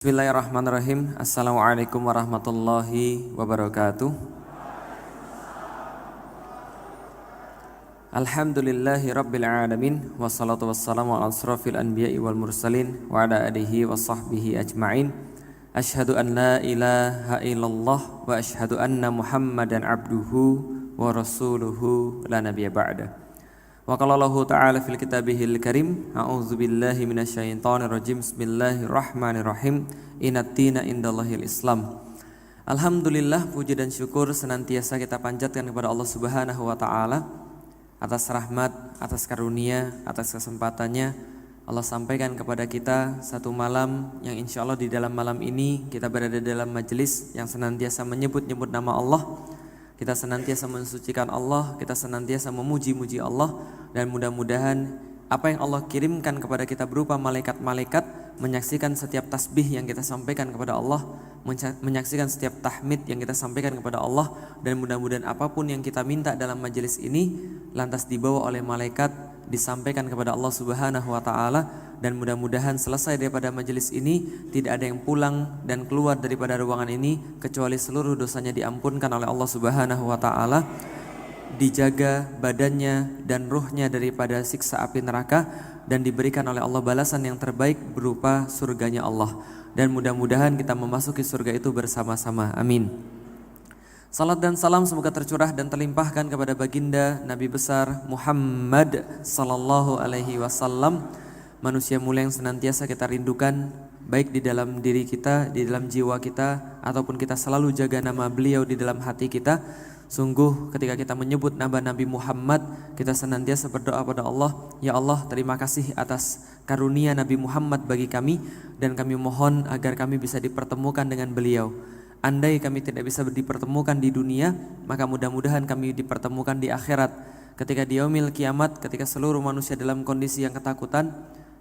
Bismillahirrahmanirrahim. Assalamualaikum warahmatullahi wabarakatuh. Alhamdulillahi rabbil alamin. Wassalatu wassalamu ala asrafil anbiya'i wal mursalin wa ala alihi wa sahbihi ajma'in. Ashhadu an la ilaha illallah wa ashhadu anna muhammadan abduhu wa rasuluhu la nabiyya ba'da. Wa qala Allahu ta'ala fil kitabihil karim, a'udzu billahi minasyaitonir rajim. Bismillahirrahmanirrahim. Innaddina indallahil Islam. Alhamdulillah, puji dan syukur senantiasa kita panjatkan kepada Allah Subhanahu wa taala atas rahmat, atas karunia, atas kesempatannya. Allah sampaikan kepada kita satu malam yang insyaallah di dalam malam ini kita berada dalam majelis yang senantiasa menyebut-nyebut nama Allah. Kita senantiasa mensucikan Allah, kita senantiasa memuji-muji Allah, dan mudah-mudahan apa yang Allah kirimkan kepada kita berupa malaikat-malaikat menyaksikan setiap tasbih yang kita sampaikan kepada Allah, menyaksikan setiap tahmid yang kita sampaikan kepada Allah, dan mudah-mudahan apapun yang kita minta dalam majelis ini lantas dibawa oleh malaikat disampaikan kepada Allah Subhanahu wa taala, dan mudah-mudahan selesai daripada majelis ini tidak ada yang pulang dan keluar daripada ruangan ini kecuali seluruh dosanya diampunkan oleh Allah Subhanahu wa taala, dijaga badannya dan ruhnya daripada siksa api neraka, dan diberikan oleh Allah balasan yang terbaik berupa surganya Allah, dan mudah-mudahan kita memasuki surga itu bersama-sama, amin. Salat dan salam semoga tercurah dan terlimpahkan kepada baginda Nabi besar Muhammad sallallahu alaihi wasallam, manusia mulia yang senantiasa kita rindukan baik di dalam diri kita, di dalam jiwa kita, ataupun kita selalu jaga nama beliau di dalam hati kita. Sungguh ketika kita menyebut nama Nabi Muhammad, kita senantiasa berdoa pada Allah, ya Allah, terima kasih atas karunia Nabi Muhammad bagi kami, dan kami mohon agar kami bisa dipertemukan dengan beliau. Andai kami tidak bisa dipertemukan di dunia, maka mudah-mudahan kami dipertemukan di akhirat. Ketika di yaumil kiamat, ketika seluruh manusia dalam kondisi yang ketakutan,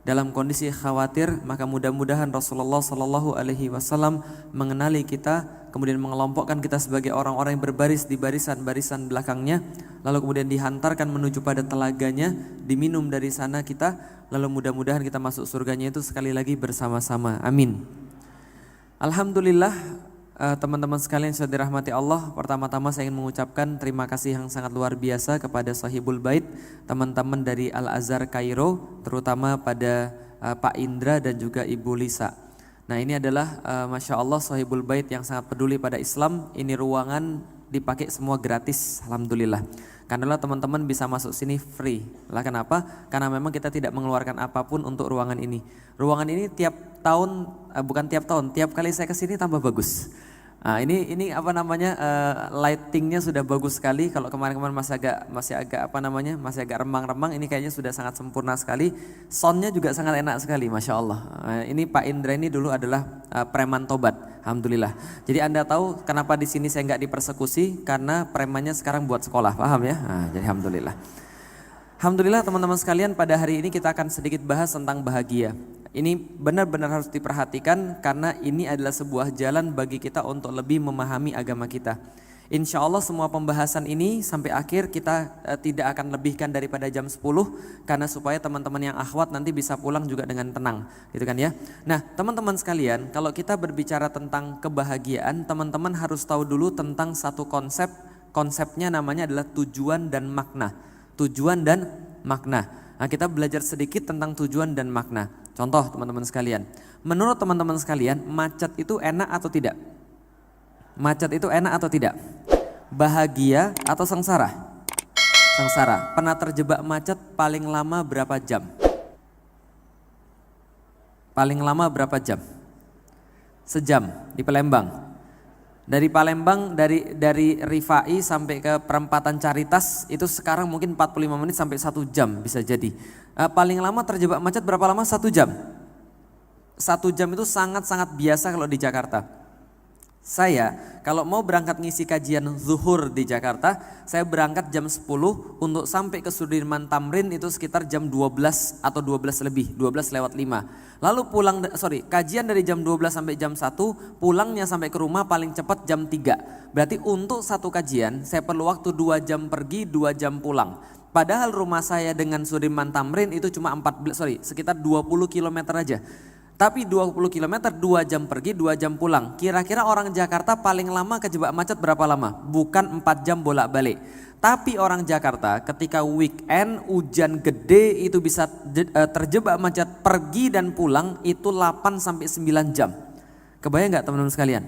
dalam kondisi khawatir, maka mudah-mudahan Rasulullah Sallallahu Alaihi Wasallam mengenali kita, kemudian mengelompokkan kita sebagai orang-orang yang berbaris di barisan-barisan belakangnya, lalu kemudian dihantarkan menuju pada telaganya, diminum dari sana kita, lalu mudah-mudahan kita masuk surganya itu sekali lagi bersama-sama, amin. Alhamdulillah, teman-teman sekalian sudah dirahmati Allah. Pertama-tama saya ingin mengucapkan terima kasih yang sangat luar biasa kepada Sahibul Bait, teman-teman dari Al-Azhar Kairo, terutama pada Pak Indra dan juga Ibu Lisa. Nah, ini adalah Masya Allah Sahibul Bait yang sangat peduli pada Islam. Ini ruangan dipakai semua gratis, alhamdulillah. Karena teman-teman bisa masuk sini free. Lah kenapa? Karena memang kita tidak mengeluarkan apapun untuk ruangan ini. Ruangan ini tiap tahun, bukan tiap tahun, tiap kali saya kesini tambah bagus. Nah, ini apa namanya, lightingnya sudah bagus sekali. Kalau kemarin-kemarin masih agak remang-remang, ini kayaknya sudah sangat sempurna sekali. Soundnya juga sangat enak sekali, Masya Allah. Ini Pak Indra ini dulu adalah preman tobat, alhamdulillah. Jadi Anda tahu kenapa di sini saya nggak dipersekusi, karena premannya sekarang buat sekolah, paham ya? Nah, jadi alhamdulillah. Alhamdulillah teman-teman sekalian, pada hari ini kita akan sedikit bahas tentang bahagia. Ini benar-benar harus diperhatikan karena ini adalah sebuah jalan bagi kita untuk lebih memahami agama kita. Insya Allah semua pembahasan ini sampai akhir kita tidak akan lebihkan daripada jam 10, karena supaya teman-teman yang akhwat nanti bisa pulang juga dengan tenang, gitu kan ya. Nah, teman-teman sekalian, kalau kita berbicara tentang kebahagiaan, teman-teman harus tahu dulu tentang satu konsep. Konsepnya namanya adalah tujuan dan makna. Tujuan dan makna. Nah, kita belajar sedikit tentang tujuan dan makna. Contoh teman-teman sekalian, menurut teman-teman sekalian, macet itu enak atau tidak? Macet itu enak atau tidak? Bahagia atau sengsara? Sengsara. Pernah terjebak macet paling lama berapa jam? Paling lama berapa jam? Sejam di Palembang. Dari Palembang, dari Rifai sampai ke perempatan Caritas itu sekarang mungkin 45 menit sampai 1 jam bisa jadi. Paling lama terjebak macet berapa lama? 1 jam. 1 jam itu sangat-sangat biasa kalau di Jakarta. Saya kalau mau berangkat ngisi kajian zuhur di Jakarta, saya berangkat jam 10 untuk sampai ke Sudirman Tamrin itu sekitar jam 12 atau 12 lebih, 12 lewat 5. Lalu kajian dari jam 12 sampai jam 1, pulangnya sampai ke rumah paling cepat jam 3. Berarti untuk satu kajian saya perlu waktu 2 jam pergi, 2 jam pulang. Padahal rumah saya dengan Sudirman Tamrin itu cuma sekitar 20 km aja. Tapi 20 km 2 jam pergi 2 jam pulang. Kira-kira orang Jakarta paling lama kejebak macet berapa lama? Bukan 4 jam bolak-balik. Tapi orang Jakarta ketika weekend hujan gede itu bisa terjebak macet pergi dan pulang itu 8 sampai 9 jam. Kebayang nggak teman-teman sekalian?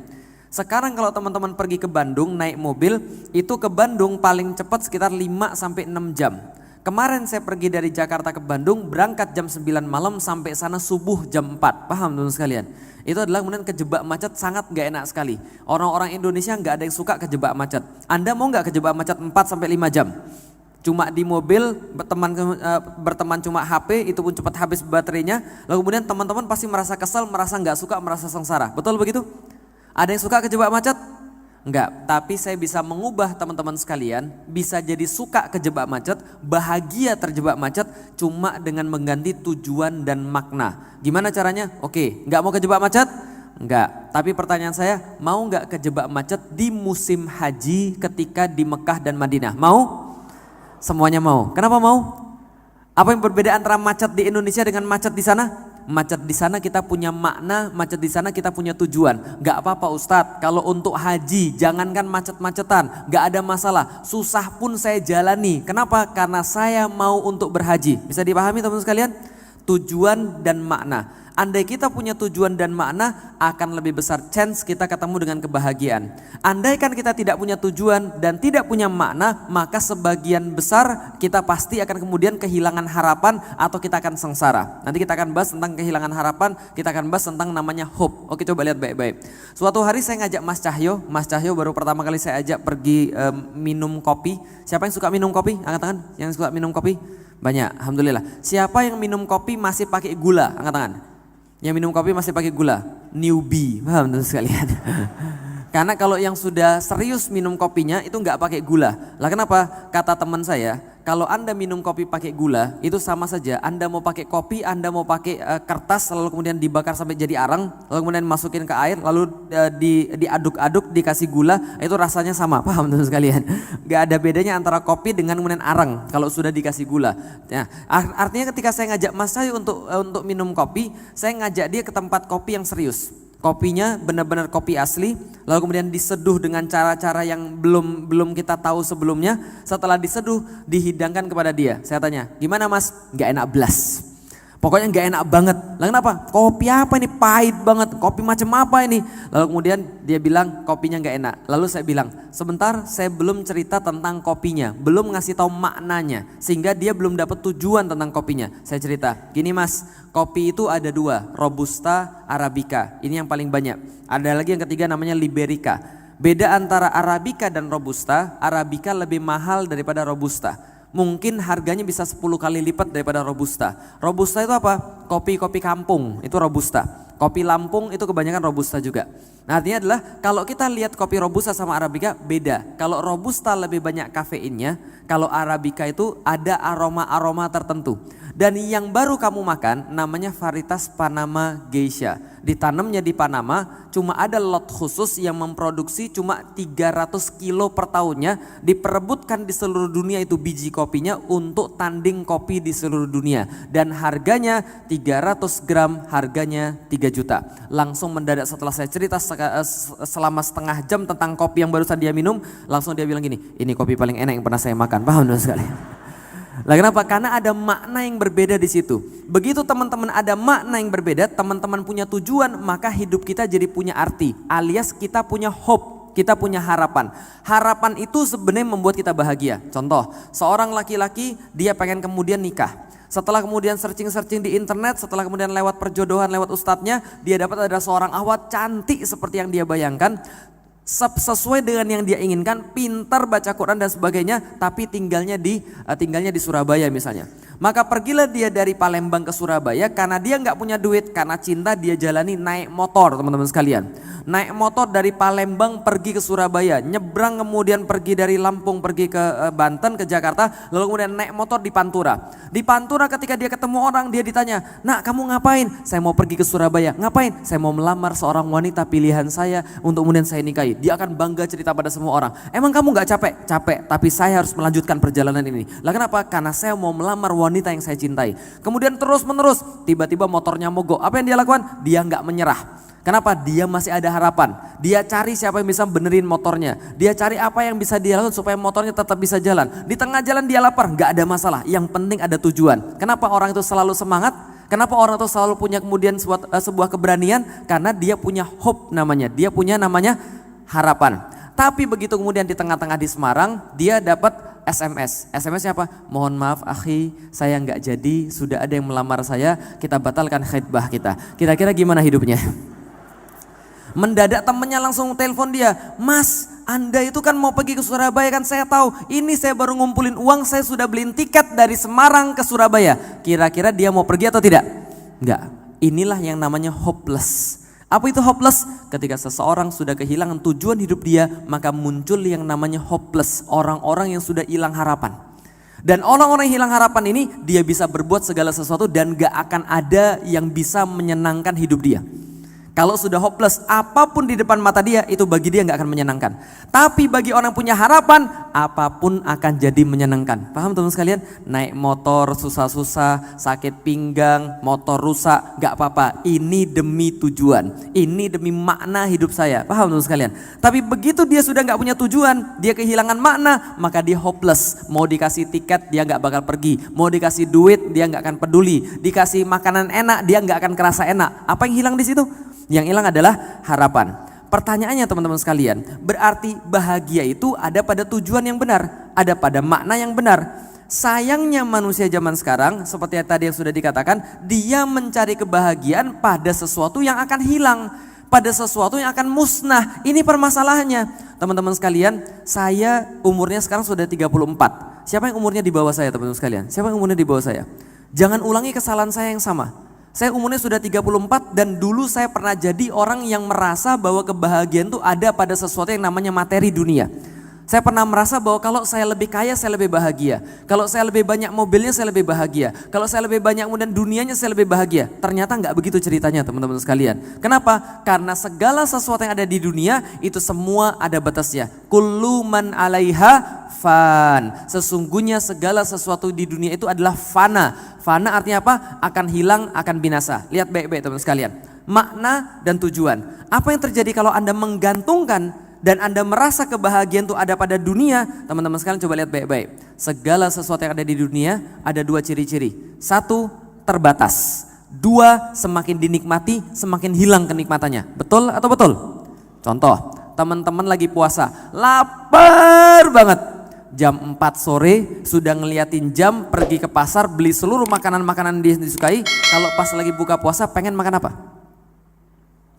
Sekarang kalau teman-teman pergi ke Bandung naik mobil itu ke Bandung paling cepat sekitar 5 sampai 6 jam. Kemarin saya pergi dari Jakarta ke Bandung berangkat jam 9 malam sampai sana subuh jam 4. Paham teman-teman sekalian? Itu adalah kemudian kejebak macet sangat gak enak sekali. Orang-orang Indonesia gak ada yang suka kejebak macet. Anda mau gak kejebak macet 4 sampai 5 jam? Cuma di mobil berteman cuma HP itu pun cepat habis baterainya. Lalu kemudian teman-teman pasti merasa kesal, merasa gak suka, merasa sengsara. Betul begitu? Ada yang suka kejebak macet? Enggak, tapi saya bisa mengubah teman-teman sekalian bisa jadi suka kejebak macet, bahagia terjebak macet cuma dengan mengganti tujuan dan makna. Gimana caranya? Oke, enggak mau kejebak macet? Enggak, tapi pertanyaan saya, mau enggak kejebak macet di musim haji ketika di Mekah dan Madinah? Mau? Semuanya mau. Kenapa mau? Apa yang berbeda antara macet di Indonesia dengan macet di sana? Macet di sana kita punya makna, macet di sana kita punya tujuan. Gak apa-apa Ustadz, kalau untuk haji jangankan macet-macetan, gak ada masalah. Susah pun saya jalani. Kenapa? Karena saya mau untuk berhaji. Bisa dipahami teman-teman sekalian? Tujuan dan makna. Andai kita punya tujuan dan makna, akan lebih besar chance kita ketemu dengan kebahagiaan. Andaikan kita tidak punya tujuan dan tidak punya makna, maka sebagian besar kita pasti akan kemudian kehilangan harapan atau kita akan sengsara. Nanti kita akan bahas tentang kehilangan harapan, kita akan bahas tentang namanya hope. Oke, coba lihat baik-baik. Suatu hari saya ngajak Mas Cahyo baru pertama kali saya ajak pergi minum kopi. Siapa yang suka minum kopi? Angkat tangan, yang suka minum kopi? Banyak, alhamdulillah. Siapa yang minum kopi masih pakai gula? Angkat tangan. Yang minum kopi masih pakai gula, newbie, paham teman sekalian? Karena kalau yang sudah serius minum kopinya itu nggak pakai gula. Lah kenapa? Kata teman saya, kalau Anda minum kopi pakai gula itu sama saja. Anda mau pakai kopi, Anda mau pakai kertas lalu kemudian dibakar sampai jadi arang, lalu kemudian masukin ke air, lalu diaduk-aduk dikasih gula, itu rasanya sama, paham teman sekalian? Nggak ada bedanya antara kopi dengan kemudian arang kalau sudah dikasih gula. Nah, artinya ketika saya ngajak Mas Cahyo untuk minum kopi, saya ngajak dia ke tempat kopi yang serius. Kopinya benar-benar kopi asli, lalu kemudian diseduh dengan cara-cara yang belum kita tahu sebelumnya. Setelah diseduh, dihidangkan kepada dia. Saya tanya, gimana Mas? Gak enak belas. Pokoknya gak enak banget. Lah kenapa? Kopi apa ini? Pahit banget. Kopi macam apa ini? Lalu kemudian dia bilang kopinya gak enak. Lalu saya bilang, sebentar saya belum cerita tentang kopinya. Belum ngasih tahu maknanya. Sehingga dia belum dapat tujuan tentang kopinya. Saya cerita, gini Mas, kopi itu ada 2, Robusta, Arabica. Ini yang paling banyak. Ada lagi yang ketiga namanya Liberica. Beda antara Arabica dan Robusta, Arabica lebih mahal daripada Robusta. Mungkin harganya bisa 10 kali lipat daripada Robusta. Robusta itu apa? Kopi-kopi kampung, itu Robusta. Kopi Lampung itu kebanyakan Robusta juga. Nah artinya adalah kalau kita lihat kopi Robusta sama Arabica beda. Kalau Robusta lebih banyak kafeinnya, kalau Arabica itu ada aroma-aroma tertentu. Dan yang baru kamu makan namanya varietas Panama Geisha. Ditanamnya di Panama, cuma ada lot khusus yang memproduksi cuma 300 kilo per tahunnya. Diperebutkan di seluruh dunia itu biji kopinya untuk tanding kopi di seluruh dunia. Dan harganya 300 gram harganya 3 juta. Langsung mendadak setelah saya cerita selama setengah jam tentang kopi yang barusan dia minum, langsung dia bilang gini, ini kopi paling enak yang pernah saya makan. Paham dong sekali? Lah kenapa? Karena ada makna yang berbeda di situ. Begitu teman-teman ada makna yang berbeda, teman-teman punya tujuan, maka hidup kita jadi punya arti. Alias kita punya hope, kita punya harapan. Harapan itu sebenarnya membuat kita bahagia. Contoh, seorang laki-laki dia pengen kemudian nikah. Setelah kemudian searching di internet, setelah kemudian lewat perjodohan, lewat ustadznya, dia dapat ada seorang ahwat cantik seperti yang dia bayangkan. Sesuai dengan yang dia inginkan, pintar baca Quran dan sebagainya, tapi tinggalnya di Surabaya misalnya. Maka pergilah dia dari Palembang ke Surabaya karena dia nggak punya duit, karena cinta dia jalani naik motor teman-teman sekalian. Naik motor dari Palembang pergi ke Surabaya, nyebrang kemudian pergi dari Lampung pergi ke Banten ke Jakarta, lalu kemudian naik motor di Pantura. Di Pantura ketika dia ketemu orang dia ditanya, "Nak, kamu ngapain?" "Saya mau pergi ke Surabaya." "Ngapain?" "Saya mau melamar seorang wanita pilihan saya untuk kemudian saya nikahi." dinikahi. Dia akan bangga cerita pada semua orang. Emang kamu gak capek? Capek, tapi saya harus melanjutkan perjalanan ini. Lah kenapa? Karena saya mau melamar wanita yang saya cintai. Kemudian terus menerus, tiba-tiba motornya mogok. Apa yang dia lakukan? Dia gak menyerah. Kenapa? Dia masih ada harapan. Dia cari siapa yang bisa benerin motornya. Dia cari apa yang bisa dia lakukan supaya motornya tetap bisa jalan. Di tengah jalan dia lapar, gak ada masalah. Yang penting ada tujuan. Kenapa orang itu selalu semangat? Kenapa orang itu selalu punya kemudian sebuah keberanian? Karena dia punya hope namanya. Dia punya namanya harapan. Tapi begitu kemudian di tengah-tengah di Semarang, dia dapat SMS. SMS-nya apa? Mohon maaf akhi, saya nggak jadi, sudah ada yang melamar saya, kita batalkan khidbah kita. Kira-kira gimana hidupnya? Mendadak temennya langsung telepon dia, Mas, Anda itu kan mau pergi ke Surabaya kan, saya tahu. Ini saya baru ngumpulin uang, saya sudah beliin tiket dari Semarang ke Surabaya. Kira-kira dia mau pergi atau tidak? Enggak. Inilah yang namanya hopeless. Apa itu hopeless? Ketika seseorang sudah kehilangan tujuan hidup dia, maka muncul yang namanya hopeless. Orang-orang yang sudah hilang harapan. Dan orang-orang yang hilang harapan ini, dia bisa berbuat segala sesuatu dan gak akan ada yang bisa menyenangkan hidup dia. Kalau sudah hopeless, apapun di depan mata dia itu bagi dia nggak akan menyenangkan. Tapi bagi orang punya harapan, apapun akan jadi menyenangkan. Paham teman sekalian? Naik motor susah-susah, sakit pinggang, motor rusak, nggak apa-apa. Ini demi tujuan, ini demi makna hidup saya. Paham teman sekalian? Tapi begitu dia sudah nggak punya tujuan, dia kehilangan makna, maka dia hopeless. Mau dikasih tiket dia nggak bakal pergi, mau dikasih duit dia nggak akan peduli, dikasih makanan enak dia nggak akan kerasa enak. Apa yang hilang di situ? Yang hilang adalah harapan. Pertanyaannya teman-teman sekalian, berarti bahagia itu ada pada tujuan yang benar, ada pada makna yang benar. Sayangnya manusia zaman sekarang, seperti yang tadi yang sudah dikatakan, dia mencari kebahagiaan pada sesuatu yang akan hilang, pada sesuatu yang akan musnah. Ini permasalahannya. Teman-teman sekalian, saya umurnya sekarang sudah 34. Siapa yang umurnya di bawah saya teman-teman sekalian? Siapa yang umurnya di bawah saya? Jangan ulangi kesalahan saya yang sama. Saya umurnya sudah 34 dan dulu saya pernah jadi orang yang merasa bahwa kebahagiaan itu ada pada sesuatu yang namanya materi dunia. Saya pernah merasa bahwa kalau saya lebih kaya saya lebih bahagia. Kalau saya lebih banyak mobilnya saya lebih bahagia. Kalau saya lebih banyak kemudian dunianya saya lebih bahagia. Ternyata nggak begitu ceritanya teman-teman sekalian. Kenapa? Karena segala sesuatu yang ada di dunia itu semua ada batasnya. Kullu man 'alaiha fan. Sesungguhnya segala sesuatu di dunia itu adalah fana. Fana artinya apa? Akan hilang, akan binasa. Lihat baik-baik teman sekalian. Makna dan tujuan. Apa yang terjadi kalau Anda menggantungkan dan Anda merasa kebahagiaan itu ada pada dunia? Teman-teman sekalian coba lihat baik-baik. Segala sesuatu yang ada di dunia ada dua ciri-ciri. Satu, terbatas. Dua, semakin dinikmati semakin hilang kenikmatannya. Betul atau betul? Contoh, teman-teman lagi puasa, lapar banget. Jam 4 sore sudah ngeliatin jam, pergi ke pasar beli seluruh makanan-makanan yang disukai. Kalau pas lagi buka puasa pengen makan apa?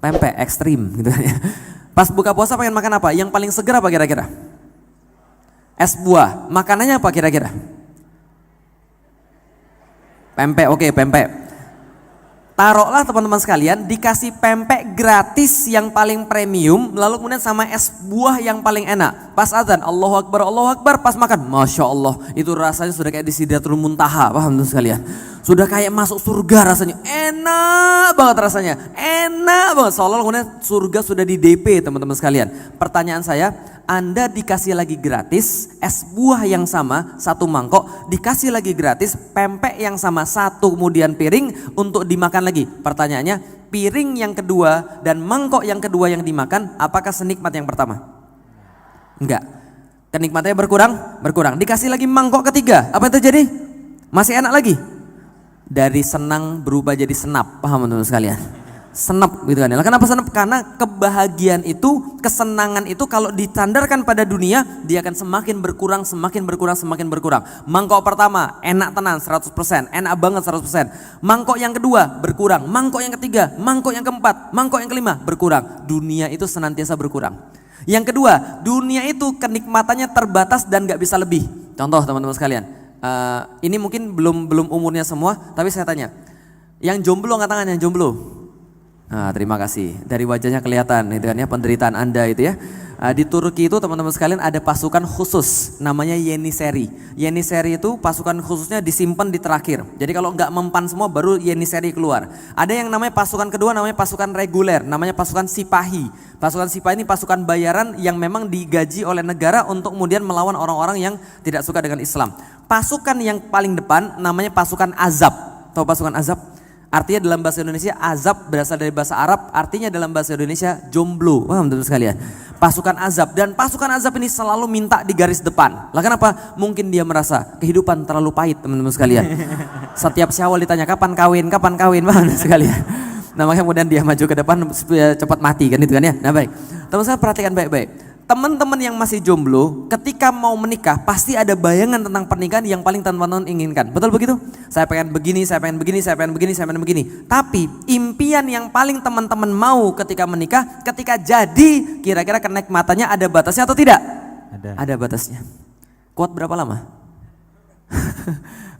Pempek ekstrim gitu ya. Pas buka puasa pengen makan apa? Yang paling seger apa kira-kira? Es buah. Makanannya apa kira-kira? Pempek, oke pempek. Taruhlah teman-teman sekalian dikasih pempek gratis yang paling premium, lalu kemudian sama es buah yang paling enak. Pas azan Allahu Akbar, pas makan Masya Allah, itu rasanya sudah kayak di Sidratul Muntaha. Paham teman sekalian? Sudah kayak masuk surga rasanya, enak banget rasanya, enak banget. Seolah-olah kemudian surga sudah di DP teman-teman sekalian. Pertanyaan saya, Anda dikasih lagi gratis es buah yang sama satu mangkok, dikasih lagi gratis pempek yang sama satu kemudian piring untuk dimakan lagi. Pertanyaannya, piring yang kedua dan mangkok yang kedua yang dimakan apakah senikmat yang pertama? Enggak. Kenikmatannya berkurang. Dikasih lagi mangkok ketiga, apa yang terjadi? Masih enak lagi. Dari senang berubah jadi senap. Paham teman-teman sekalian? Senap gitu kan. Kenapa senap? Karena kebahagiaan itu, kesenangan itu kalau disandarkan pada dunia, dia akan semakin berkurang. Mangkok pertama enak tenan 100%, enak banget 100%. Mangkok yang kedua berkurang, mangkok yang ketiga, mangkok yang keempat, mangkok yang kelima berkurang. Dunia itu senantiasa berkurang. Yang kedua, dunia itu kenikmatannya terbatas dan gak bisa lebih. Contoh teman-teman sekalian, ini mungkin belum umurnya semua, tapi saya tanya, yang jomblo angkat tangan, yang jomblo. Nah, terima kasih. Dari wajahnya kelihatan itu kan ya penderitaan Anda itu ya. Di Turki itu teman-teman sekalian ada pasukan khusus namanya Yeniseri. Yeniseri itu pasukan khususnya disimpan di terakhir. Jadi kalau nggak mempan semua baru Yeniseri keluar. Ada yang namanya pasukan kedua namanya pasukan reguler, namanya pasukan Sipahi. Pasukan Sipahi ini pasukan bayaran yang memang digaji oleh negara untuk kemudian melawan orang-orang yang tidak suka dengan Islam. Pasukan yang paling depan namanya pasukan Azab. Tahu pasukan Azab? Artinya dalam bahasa Indonesia azab berasal dari bahasa Arab, artinya dalam bahasa Indonesia jomblo. Paham teman-teman sekalian? Pasukan azab, dan pasukan azab ini selalu minta di garis depan. Lah kenapa? Mungkin dia merasa kehidupan terlalu pahit teman-teman sekalian. Setiap Syawal ditanya kapan kawin, paham teman-teman sekalian. Nah makanya kemudian dia maju ke depan supaya cepat mati kan itu kan ya. Nah baik, teman saya perhatikan baik-baik. Teman-teman yang masih jomblo ketika mau menikah pasti ada bayangan tentang pernikahan yang paling teman-teman inginkan. Betul begitu? Saya pengen begini, saya pengen begini, saya pengen begini, saya pengen begini. Tapi impian yang paling teman-teman mau ketika menikah, ketika jadi kira-kira kenikmatannya ada batasnya atau tidak? Ada batasnya. Kuat berapa lama?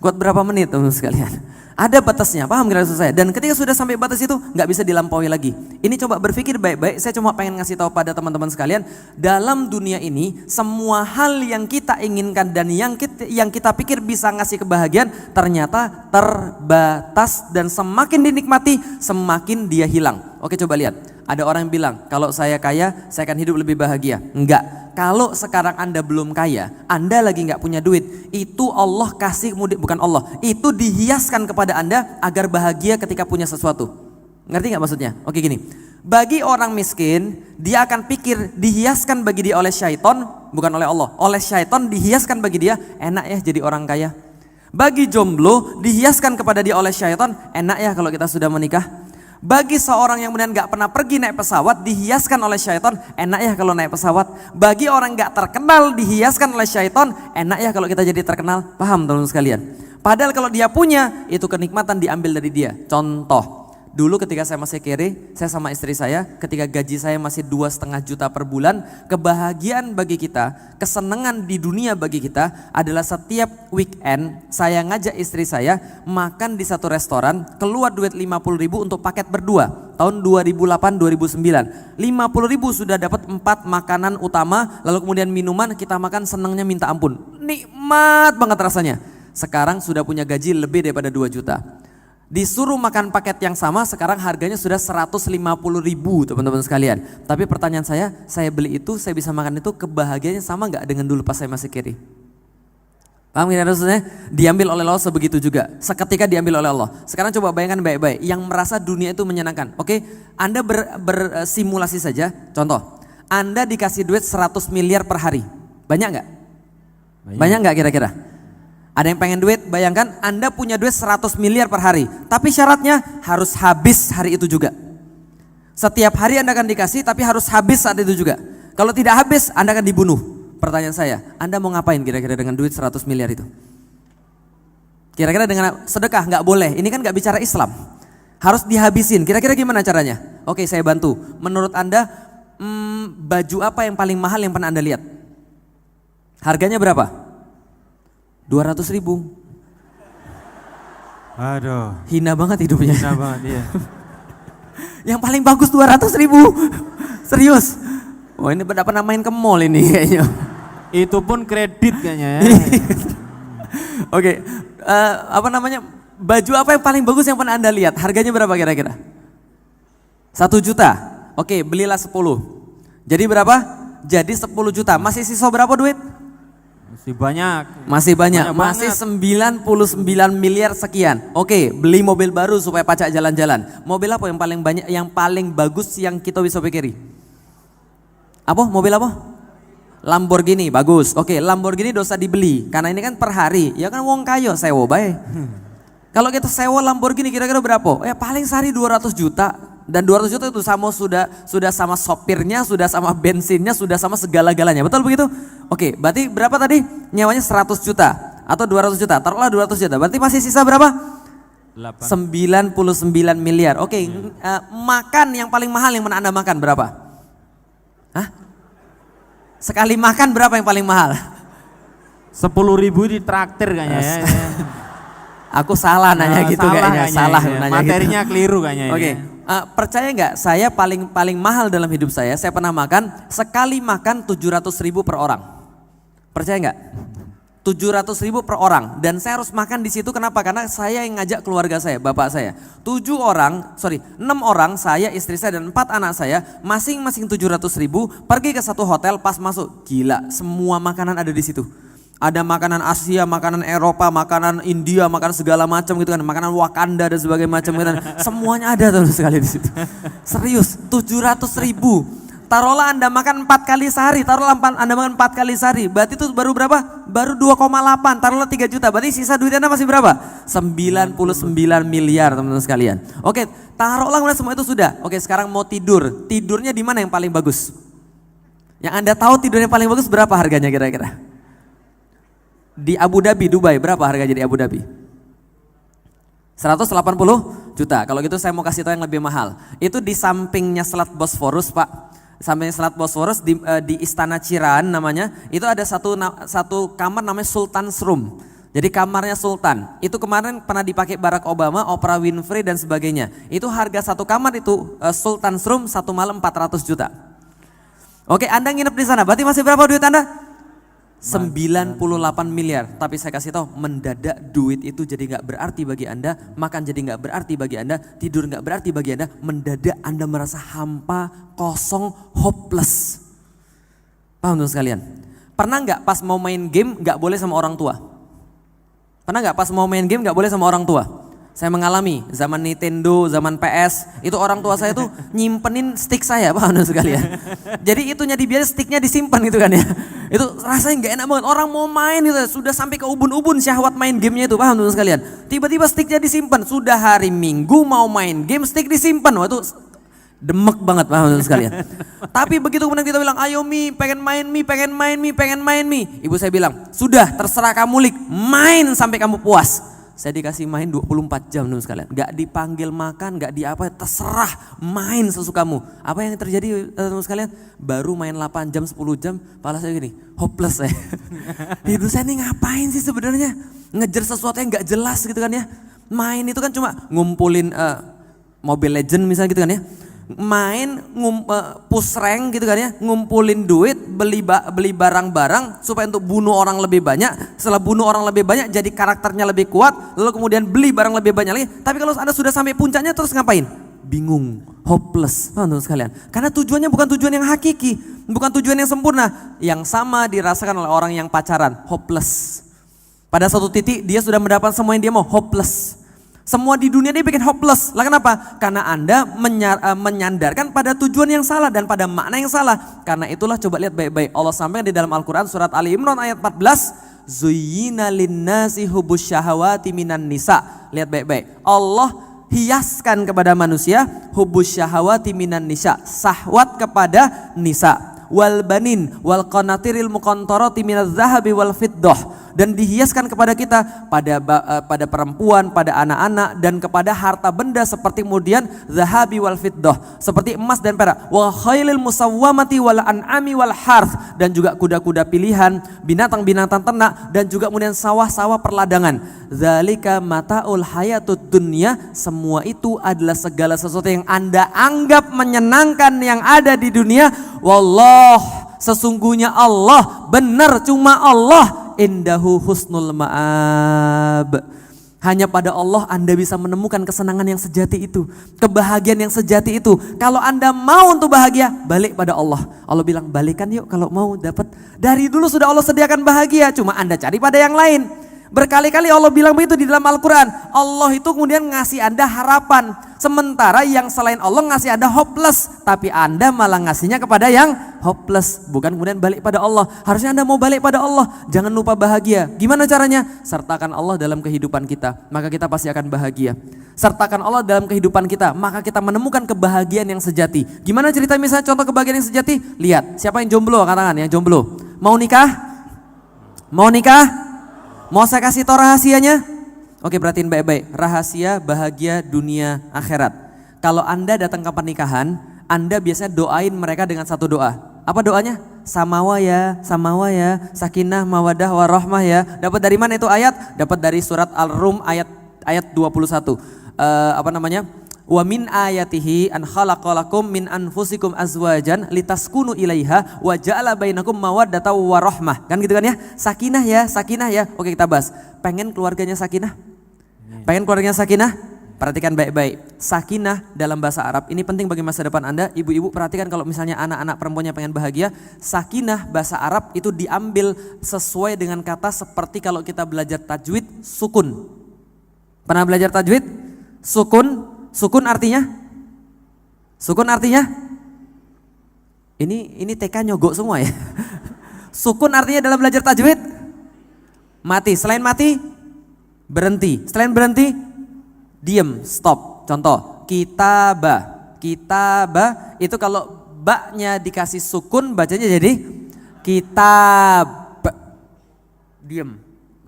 Kuat berapa menit teman-teman sekalian? Ada batasnya, paham kira saya? Dan ketika sudah sampai batas itu nggak bisa dilampaui lagi. Ini coba berpikir baik-baik, saya cuma pengen ngasih tahu pada teman-teman sekalian, dalam dunia ini semua hal yang kita inginkan dan yang kita pikir bisa ngasih kebahagiaan ternyata terbatas dan semakin dinikmati semakin dia hilang. Oke coba lihat, ada orang yang bilang kalau saya kaya saya akan hidup lebih bahagia. Enggak. Kalau sekarang Anda belum kaya, Anda lagi nggak punya duit, itu Allah kasih kemudian, bukan Allah, itu dihiaskan kepada Anda agar bahagia ketika punya sesuatu. Ngerti nggak maksudnya? Oke gini, bagi orang miskin, dia akan pikir dihiaskan bagi dia oleh syaiton, bukan oleh Allah. Oleh syaiton dihiaskan bagi dia, enak ya jadi orang kaya. Bagi jomblo, dihiaskan kepada dia oleh syaiton, enak ya kalau kita sudah menikah. Bagi seorang yang kemudian gak pernah pergi naik pesawat dihiaskan oleh syaitan, enak ya kalau naik pesawat. Bagi orang gak terkenal dihiaskan oleh syaitan, enak ya kalau kita jadi terkenal. Paham teman-teman sekalian? Padahal kalau dia punya, itu kenikmatan diambil dari dia. Contoh, dulu ketika saya masih kere, saya sama istri saya, ketika gaji saya masih 2,5 juta per bulan, kebahagiaan bagi kita, kesenangan di dunia bagi kita adalah setiap weekend saya ngajak istri saya makan di satu restoran, keluar duit 50.000 untuk paket berdua. Tahun 2008-2009, 50.000 sudah dapat 4 makanan utama, lalu kemudian minuman, kita makan senangnya minta ampun. Nikmat banget rasanya. Sekarang sudah punya gaji lebih daripada 2 juta. Disuruh makan paket yang sama sekarang harganya sudah 150.000 teman-teman sekalian. Tapi pertanyaan saya beli itu, saya bisa makan itu, kebahagiaannya sama nggak dengan dulu pas saya masih kiri? Paham gak maksudnya? Diambil oleh Allah sebegitu juga. Seketika diambil oleh Allah. Sekarang coba bayangkan baik-baik, yang merasa dunia itu menyenangkan. Oke, Anda bersimulasi saja. Contoh, Anda dikasih duit 100 miliar per hari. Banyak nggak? Banyak nggak kira-kira? Ada yang pengen duit, bayangkan Anda punya duit 100 miliar per hari. Tapi syaratnya harus habis hari itu juga. Setiap hari Anda akan dikasih tapi harus habis saat itu juga. Kalau tidak habis Anda akan dibunuh. Pertanyaan saya, Anda mau ngapain kira-kira dengan duit 100 miliar itu? Kira-kira dengan sedekah? Nggak boleh, ini kan nggak bicara Islam. Harus dihabisin, kira-kira gimana caranya? Oke saya bantu. Menurut Anda baju apa yang paling mahal yang pernah Anda lihat? Harganya berapa? 200.000. Aduh. Hina banget hidupnya. Hina banget iya. Yang paling bagus 200.000. Serius. Oh ini pernah main ke mall ini kayaknya. Itu pun kredit kayaknya ya. Oke, apa namanya? Baju apa yang paling bagus yang pernah Anda lihat? Harganya berapa kira-kira? 1 juta. Oke, belilah 10. Jadi berapa? Jadi 10 juta. Masih sisa berapa duit? Masih banyak. Masih 99 miliar sekian. Oke, beli mobil baru supaya pacak jalan-jalan. Mobil apa yang paling banyak, yang paling bagus yang kita bisa pikiri? Apa? Mobil apa? Lamborghini, bagus. Oke, Lamborghini dosa dibeli karena ini kan per hari. Ya kan wong kayo sewa bae. Kalau kita sewa Lamborghini kira-kira berapa? Paling sehari 200 juta. Dan 200 juta itu sama sudah sama sopirnya, sudah sama bensinnya, sudah sama segala-galanya. Betul begitu? Oke, berarti berapa tadi? Nyawanya 100 juta atau 200 juta. Taruhlah 200 juta. Berarti masih sisa berapa? 99 miliar. Oke, makan yang paling mahal yang pernah Anda makan berapa? Hah? Sekali makan berapa yang paling mahal? 10.000 di traktir kayaknya ya. Aku salah nanya gitu kayaknya. Salah nanya materinya gitu. Keliru kayaknya. Oke, Percaya nggak? Saya paling mahal dalam hidup saya pernah makan, sekali makan 700.000 per orang. Percaya nggak? 700.000 per orang, dan saya harus makan di situ. Kenapa? Karena saya yang ngajak keluarga saya, bapak saya. 6 orang, saya, istri saya dan 4 anak saya, masing-masing 700.000, pergi ke satu hotel. Pas masuk, gila, semua makanan ada di situ. Ada makanan Asia, makanan Eropa, makanan India, makanan segala macam gitu kan, makanan Wakanda dan sebagainya macam gitu kan. Semuanya ada tuh sekali di situ. Serius, 700.000. Taruhlah Anda makan 4 kali sehari, Anda makan 4 kali sehari, berarti itu baru berapa? Baru 2,8, taruhlah 3 juta, berarti sisa duit Anda masih berapa? 99 miliar teman-teman sekalian. Oke, taruhlah semua itu sudah. Oke, sekarang mau tidur, tidurnya di mana yang paling bagus? Yang Anda tahu tidurnya paling bagus berapa harganya kira-kira? Di Abu Dhabi, Dubai, berapa harganya di Abu Dhabi? 180 juta. Kalau gitu saya mau kasih tahu yang lebih mahal. Itu di sampingnya Selat Bosforus, Pak. Sampingnya Selat Bosforus di Istana Ciran namanya. Itu ada satu kamar namanya Sultan's Room. Jadi kamarnya Sultan. Itu kemarin pernah dipakai Barack Obama, Oprah Winfrey dan sebagainya. Itu harga satu kamar itu Sultan's Room 1 malam 400 juta. Oke, Anda nginep di sana. Berarti masih berapa duit Anda? 98 miliar. Tapi saya kasih tahu, mendadak duit itu jadi nggak berarti bagi Anda, makan jadi nggak berarti bagi Anda, tidur nggak berarti bagi Anda. Mendadak Anda merasa hampa, kosong, hopeless. Paham tuh sekalian? Pernah nggak pas mau main game nggak boleh sama orang tua? Pernah nggak pas mau main game nggak boleh sama orang tua? Saya mengalami zaman Nintendo, zaman PS, itu orang tua saya tuh nyimpenin stick saya, paham sekalian. Jadi itunya dibiarin, sticknya disimpan gitu kan ya. Itu rasanya nggak enak banget. Orang mau main itu sudah sampai ke ubun-ubun syahwat main gamenya itu, paham sekalian. Tiba-tiba sticknya disimpan, sudah hari Minggu mau main game, stick disimpan, wah itu demek banget, paham sekalian. Tapi begitu kemudian kita bilang, ayo Mi, pengen main Mi. Ibu saya bilang, sudah terserah kamu Lik, main sampai kamu puas. Saya dikasih main 24 jam teman sekalian. Gak dipanggil makan, gak di apa, terserah main sesukamu. Apa yang terjadi teman sekalian? Baru main 8 jam, 10 jam, kepala saya gini, hopeless saya. Hidup saya ini ngapain sih sebenarnya? Ngejar sesuatu yang gak jelas gitu kan ya. Main itu kan cuma ngumpulin Mobile Legend misalnya gitu kan ya. Main push rank gitu kan ya, ngumpulin duit, beli barang-barang supaya untuk bunuh orang lebih banyak. Setelah bunuh orang lebih banyak jadi karakternya lebih kuat, lalu kemudian beli barang lebih banyak lagi. Tapi kalau Anda sudah sampai puncaknya terus ngapain? Bingung, hopeless, teman-teman sekalian. Karena tujuannya bukan tujuan yang hakiki, bukan tujuan yang sempurna. Yang sama dirasakan oleh orang yang pacaran, hopeless. Pada suatu titik dia sudah mendapat semua yang dia mau, hopeless. Semua di dunia dia bikin hopeless. Lah kenapa? Karena Anda menyandarkan pada tujuan yang salah dan pada makna yang salah. Karena itulah coba lihat baik-baik. Allah sampaikan di dalam Al-Quran surat Ali Imran ayat 14. Zuyyina linnasi hubbus syahawati minan nisa. Lihat baik-baik. Allah hiaskan kepada manusia hubbus syahawati minan nisa. Syahwat kepada nisa. Wal banin wal qanatiril muqantarati minadz zahabi wal fiddah. Dan dihiaskan kepada kita pada perempuan, pada anak-anak dan kepada harta benda seperti kemudian zahabi wal fiddah, seperti emas dan perak, wa khailil musawwamati wal an'ami wal harth, dan juga kuda-kuda pilihan, binatang-binatang ternak dan juga kemudian sawah-sawah perladangan. Zalika mataul hayatud dunya, semua itu adalah segala sesuatu yang Anda anggap menyenangkan yang ada di dunia. Wallah, sesungguhnya Allah, benar cuma Allah, indahu husnul ma'ab. Hanya pada Allah Anda bisa menemukan kesenangan yang sejati itu, kebahagiaan yang sejati itu. Kalau Anda mau untuk bahagia, balik pada Allah. Allah bilang balikan yuk kalau mau dapat. Dari dulu sudah Allah sediakan bahagia, cuma Anda cari pada yang lain. Berkali-kali Allah bilang begitu di dalam Al-Quran. Allah itu kemudian ngasih Anda harapan. Sementara yang selain Allah ngasih Anda hopeless. Tapi Anda malah ngasihnya kepada yang hopeless. Bukan kemudian balik pada Allah. Harusnya Anda mau balik pada Allah. Jangan lupa bahagia. Gimana caranya? Sertakan Allah dalam kehidupan kita. Maka kita pasti akan bahagia. Sertakan Allah dalam kehidupan kita. Maka kita menemukan kebahagiaan yang sejati. Gimana cerita misalnya contoh kebahagiaan yang sejati? Lihat, siapa yang jomblo? Katakan yang jomblo. Mau nikah? Mau nikah? Mau saya kasih tau rahasianya? Oke, perhatiin baik-baik. Rahasia bahagia dunia akhirat. Kalau Anda datang ke pernikahan, Anda biasanya doain mereka dengan satu doa. Apa doanya? Samawa ya, sakinah, mawadah, warahmah ya. Dapat dari mana itu ayat? Dapat dari surat Al-Rum ayat 21. Wa min ayatihi an khalaqalakum min anfusikum azwajan litaskunu ilaiha wa ja'ala bainakum mawaddatan wa rahmah. Kan gitu kan ya? Sakinah ya. Oke, kita bahas. Pengen keluarganya sakinah? Pengen keluarganya sakinah? Perhatikan baik-baik. Sakinah dalam bahasa Arab ini penting bagi masa depan Anda. Ibu-ibu perhatikan kalau misalnya anak-anak perempuannya pengen bahagia, sakinah bahasa Arab itu diambil sesuai dengan kata seperti kalau kita belajar tajwid, sukun. Pernah belajar tajwid? Sukun artinya? Sukun artinya? Ini TK nyogok semua ya. Sukun artinya dalam belajar tajwid? Mati. Selain mati? Berhenti. Selain berhenti? Diem, stop. Contoh, kitabah. Kitabah itu kalau ba-nya dikasih sukun bacanya jadi kitab. Diem.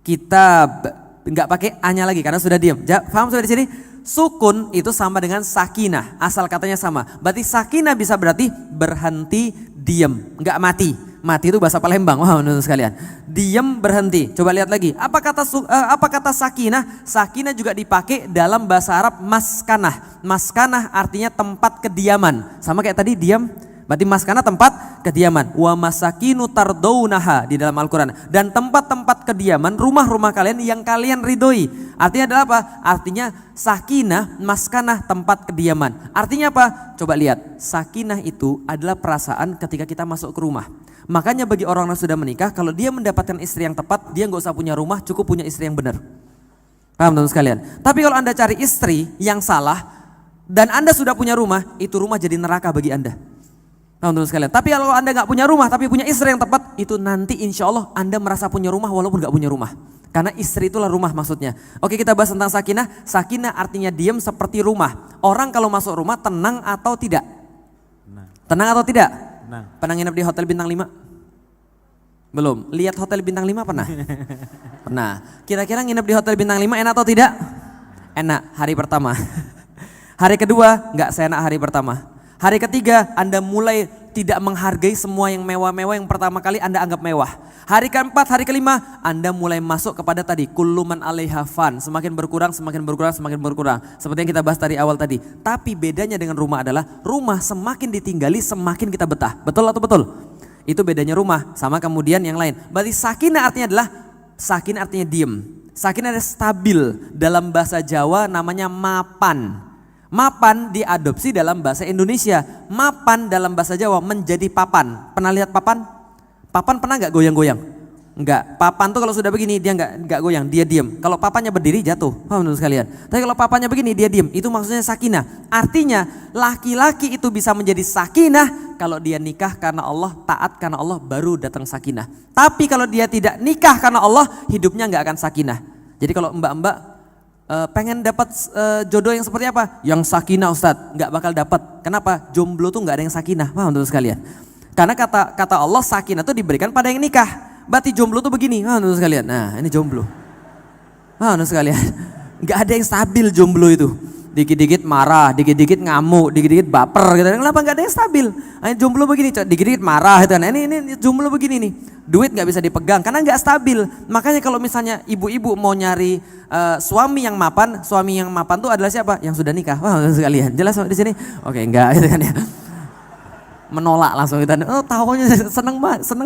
Kitab. Enggak pakai a-nya lagi karena sudah diem. Paham sudah di sini? Sukun itu sama dengan sakinah, asal katanya sama. Berarti sakinah bisa berarti berhenti, diem, enggak mati. Mati itu bahasa Palembang, wah menurut sekalian. Diem, berhenti. Coba lihat lagi. Apa kata sakinah? Sakinah juga dipakai dalam bahasa Arab maskanah. Maskanah artinya tempat kediaman. Sama kayak tadi diam. Berarti maskanah tempat kediaman. Wa masakinu tardaunaha di dalam Al-Quran. Dan tempat-tempat kediaman, rumah-rumah kalian yang kalian ridhoi. Artinya adalah apa? Artinya sakinah, maskanah tempat kediaman. Artinya apa? Coba lihat. Sakinah itu adalah perasaan ketika kita masuk ke rumah. Makanya bagi orang yang sudah menikah, kalau dia mendapatkan istri yang tepat, dia nggak usah punya rumah, cukup punya istri yang benar. Paham teman-teman sekalian? Tapi kalau Anda cari istri yang salah dan Anda sudah punya rumah, itu rumah jadi neraka bagi Anda. Teman-teman sekalian. Tapi kalau Anda nggak punya rumah tapi punya istri yang tepat, itu nanti insya Allah Anda merasa punya rumah walaupun nggak punya rumah. Karena istri itulah rumah maksudnya. Oke, kita bahas tentang sakinah. Sakinah artinya diam seperti rumah. Orang kalau masuk rumah tenang atau tidak? Tenang atau tidak? Pernah nginep di hotel bintang 5? Belum. Lihat hotel bintang 5 pernah? Pernah. Kira-kira nginep di hotel bintang 5 enak atau tidak? Enak hari pertama. Hari kedua nggak seenak hari pertama. Hari ketiga Anda mulai tidak menghargai semua yang mewah-mewah yang pertama kali Anda anggap mewah. Hari keempat, hari kelima Anda mulai masuk kepada tadi kullu man 'alaiha fan, semakin berkurang, semakin berkurang, semakin berkurang. Seperti yang kita bahas tadi awal tadi. Tapi bedanya dengan rumah adalah rumah semakin ditinggali semakin kita betah. Betul atau betul? Itu bedanya rumah sama kemudian yang lain. Berarti sakinah artinya adalah sakinah artinya diem. Sakinah adalah stabil, dalam bahasa Jawa namanya mapan. Mapan diadopsi dalam bahasa Indonesia. Mapan dalam bahasa Jawa menjadi papan. Pernah lihat papan? Papan pernah nggak goyang-goyang? Enggak. Papan tuh kalau sudah begini dia nggak goyang, dia diem. Kalau papannya berdiri jatuh. Paham menurut sekalian? Tapi kalau papannya begini dia diem. Itu maksudnya sakinah. Artinya laki-laki itu bisa menjadi sakinah kalau dia nikah karena Allah, taat karena Allah, baru datang sakinah. Tapi kalau dia tidak nikah karena Allah, hidupnya nggak akan sakinah. Jadi kalau mbak-mbak pengen dapat jodoh yang seperti apa? Yang sakinah Ustadz, nggak bakal dapat. Kenapa? Jomblo tuh nggak ada yang sakinah, paham teman sekalian? Karena kata Allah sakinah tuh diberikan pada yang nikah. Berarti jomblo tuh begini, paham teman sekalian? Nah ini jomblo, paham teman sekalian? Nggak ada yang stabil jomblo itu. Dikit-dikit marah, dikit-dikit ngamuk, dikit-dikit baper gitu. Kenapa nggak ada yang stabil? Jomblo begini, dikit-dikit marah gitu. Nah ini jomblo begini nih. Duit nggak bisa dipegang karena nggak stabil. Makanya kalau misalnya ibu-ibu mau nyari suami yang mapan tuh adalah siapa? Yang sudah nikah. Wah sekalian, jelas di sini? Oke, enggak gitu kan ya. Menolak langsung kita. Oh tawanya seneng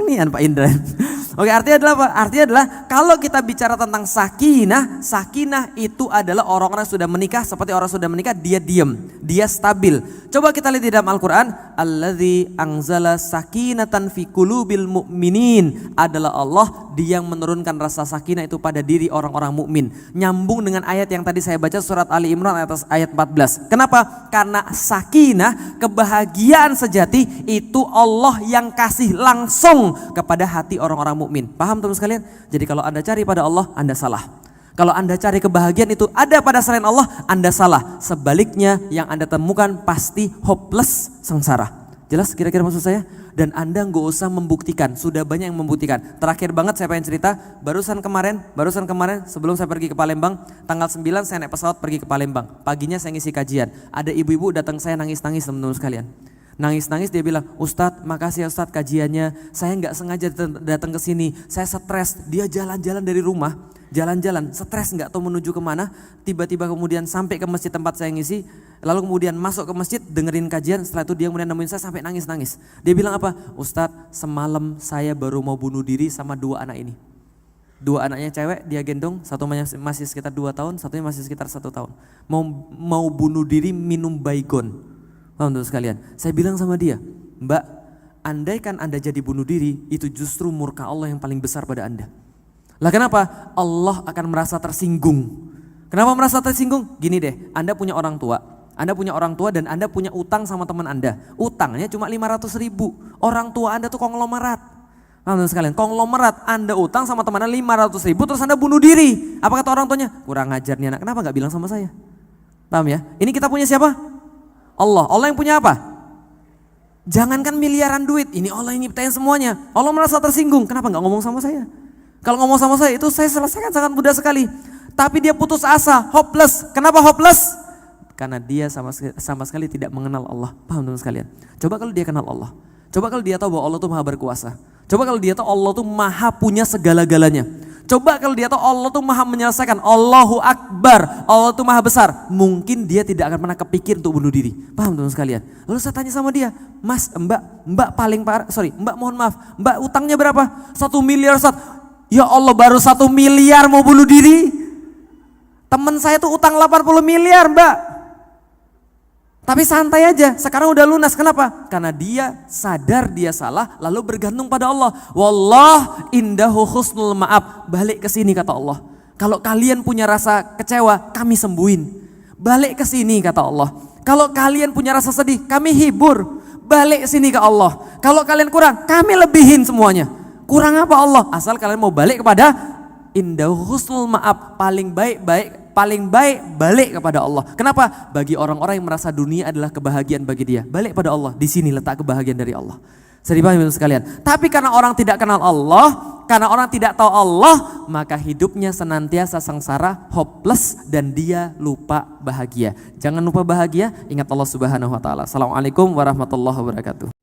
nih Pak Indra. Oke, artinya adalah apa? Artinya adalah kalau kita bicara tentang sakinah, sakinah itu adalah orang-orang yang sudah menikah. Seperti orang sudah menikah dia diam, dia stabil. Coba kita lihat di dalam Al-Quran, alladzi anzala sakinatan fi qulubil mu'minin, adalah Allah dia yang menurunkan rasa sakinah itu pada diri orang-orang mukmin. Nyambung dengan ayat yang tadi saya baca surat Ali Imran ayat 14. Kenapa? Karena sakinah, kebahagiaan sejati itu Allah yang kasih langsung kepada hati orang-orang mukmin. Paham teman sekalian? Jadi kalau Anda cari pada Allah, Anda salah. Kalau Anda cari kebahagiaan itu ada pada selain Allah, Anda salah. Sebaliknya yang Anda temukan pasti hopeless, sengsara. Jelas kira-kira maksud saya? Dan Anda nggak usah membuktikan, sudah banyak yang membuktikan. Terakhir banget saya pengen cerita, barusan kemarin sebelum saya pergi ke Palembang, tanggal 9 saya naik pesawat pergi ke Palembang. Paginya saya ngisi kajian, ada ibu-ibu datang saya nangis-nangis teman-teman sekalian. Nangis-nangis dia bilang, Ustadz makasih ya Ustadz kajiannya, saya nggak sengaja datang ke sini, saya stres. Dia jalan-jalan dari rumah, jalan-jalan, stres nggak tahu menuju kemana, tiba-tiba kemudian sampai ke masjid tempat saya ngisi, lalu kemudian masuk ke masjid, dengerin kajian, setelah itu dia kemudian nemuin saya sampai nangis-nangis. Dia bilang apa? Ustadz semalam saya baru mau bunuh diri sama 2 anak ini. 2 anaknya cewek dia gendong, satu masih sekitar 2 tahun, satunya masih sekitar 1 tahun. Mau bunuh diri minum baygon. Paham teman sekalian? Saya bilang sama dia, Mbak, andaikan Anda jadi bunuh diri, itu justru murka Allah yang paling besar pada Anda. Lah kenapa? Allah akan merasa tersinggung. Kenapa merasa tersinggung? Gini deh, Anda punya orang tua dan Anda punya utang sama teman Anda. Utangnya cuma 500.000. Orang tua Anda tuh konglomerat. Paham teman sekalian? Konglomerat, Anda utang sama teman Anda 500.000 terus Anda bunuh diri. Apa kata orang tuanya? Kurang ajar nih anak, kenapa gak bilang sama saya? Paham ya? Ini kita punya siapa? Allah yang punya apa? Jangankan miliaran duit, ini Allah yang nyiptain semuanya. Allah merasa tersinggung, kenapa gak ngomong sama saya? Kalau ngomong sama saya itu saya selesaikan sangat mudah sekali. Tapi dia putus asa, hopeless. Kenapa hopeless? Karena dia sama sekali tidak mengenal Allah. Paham teman sekalian? Coba kalau dia kenal Allah. Coba kalau dia tahu bahwa Allah itu maha berkuasa. Coba kalau dia tahu Allah itu maha punya segala-galanya. Coba kalau dia tahu Allah itu maha menyelesaikan. Allahu Akbar. Allah itu maha besar. Mungkin dia tidak akan pernah kepikir untuk bunuh diri. Paham teman sekalian? Lalu saya tanya sama dia, Mas, Mbak mohon maaf. Mbak utangnya berapa? 1 miliar Ustaz. Ya Allah baru 1 miliar mau bunuh diri. Temen saya tuh utang 80 miliar Mbak. Tapi santai aja, sekarang udah lunas. Kenapa? Karena dia sadar dia salah lalu bergantung pada Allah. Wallah indahu husnul ma'ab. Balik ke sini kata Allah. Kalau kalian punya rasa kecewa, kami sembuhin. Balik ke sini kata Allah. Kalau kalian punya rasa sedih, kami hibur. Balik sini ke Allah. Kalau kalian kurang, kami lebihin semuanya. Kurang apa Allah? Asal kalian mau balik kepada indahu husnul ma'ab. Paling baik balik kepada Allah. Kenapa? Bagi orang-orang yang merasa dunia adalah kebahagiaan bagi dia, balik pada Allah. Di sini letak kebahagiaan dari Allah. Saya dipahami sekalian. Tapi karena orang tidak kenal Allah, karena orang tidak tahu Allah, maka hidupnya senantiasa sengsara, hopeless, dan dia lupa bahagia. Jangan lupa bahagia, ingat Allah Subhanahu wa taala. Assalamualaikum warahmatullahi wabarakatuh.